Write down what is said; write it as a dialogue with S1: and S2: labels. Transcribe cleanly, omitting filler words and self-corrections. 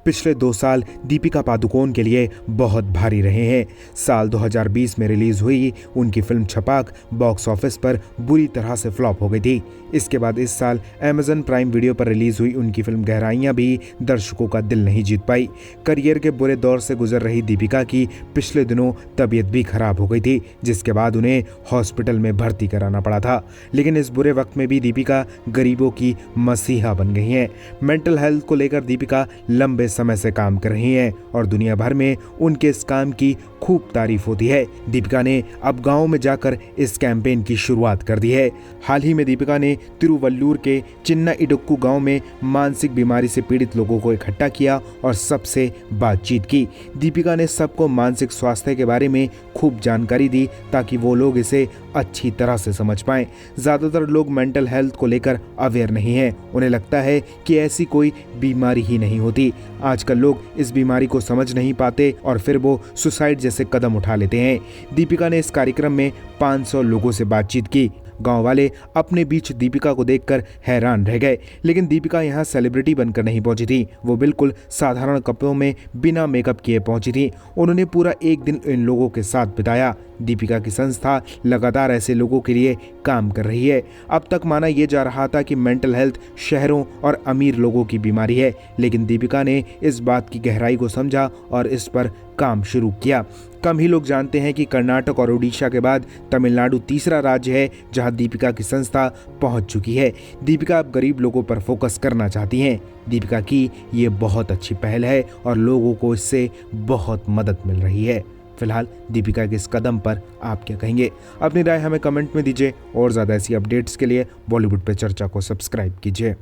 S1: पिछले 2 साल दीपिका पादुकोण के लिए बहुत भारी रहे हैं। साल 2020 में रिलीज हुई उनकी फिल्म छपाक बॉक्स ऑफिस पर बुरी तरह से फ्लॉप हो गई थी। इसके बाद इस साल अमेज़न प्राइम वीडियो पर रिलीज हुई उनकी फिल्म गहराइयां भी दर्शकों का दिल नहीं जीत पाई। करियर के बुरे दौर से गुजर रही दीपिका की पिछले दिनों तबीयत भी खराब हो गई थी, जिसके बाद उन्हें हॉस्पिटल में भर्ती कराना पड़ा था। लेकिन इस बुरे वक्त में भी दीपिका गरीबों की मसीहा बन गई हैं। मेंटल हेल्थ को लेकर दीपिका लंबे समय से काम कर रही हैं और दुनिया भर में उनके इस काम की खूब तारीफ होती है। दीपिका ने अब गांव में जाकर इस कैंपेन की शुरुआत कर दी है। हाल ही में दीपिका ने तिरुवल्लूर के चिन्ना इडुक्कू गांव में मानसिक बीमारी से पीड़ित लोगों को इकट्ठा किया और सबसे बातचीत की। दीपिका ने सबको मानसिक स्वास्थ्य के बारे में खूब जानकारी दी ताकि वो लोग इसे अच्छी तरह से समझ पाएं। ज़्यादातर लोग मेंटल हेल्थ को लेकर अवेयर नहीं हैं। उन्हें लगता है कि ऐसी कोई बीमारी ही नहीं होती। आजकल लोग इस बीमारी को समझ नहीं पाते और फिर वो सुसाइड जैसे कदम उठा लेते हैं। दीपिका ने इस कार्यक्रम में 500 लोगों से बातचीत की। गांव वाले अपने बीच दीपिका को देखकर हैरान रह गए। लेकिन दीपिका यहां सेलिब्रिटी बनकर नहीं पहुंची थी। वो बिल्कुल साधारण कपड़ों में बिना मेकअप किए पहुंची थी। उन्होंने पूरा एक दिन इन लोगों के साथ बिताया। दीपिका की संस्था लगातार ऐसे लोगों के लिए काम कर रही है। अब तक माना यह जा रहा था कि मेंटल हेल्थ शहरों और अमीर लोगों की बीमारी है, लेकिन दीपिका ने इस बात की गहराई को समझा और इस पर काम शुरू किया। कम ही लोग जानते हैं कि कर्नाटक और उड़ीसा के बाद तमिलनाडु तीसरा राज्य है जहां दीपिका की संस्था पहुंच चुकी है। दीपिका अब गरीब लोगों पर फोकस करना चाहती हैं। दीपिका की ये बहुत अच्छी पहल है और लोगों को इससे बहुत मदद मिल रही है। फिलहाल दीपिका के इस कदम पर आप क्या कहेंगे? अपनी राय हमें कमेंट में दीजिए और ज़्यादा ऐसी अपडेट्स के लिए बॉलीवुड पे चर्चा को सब्सक्राइब कीजिए।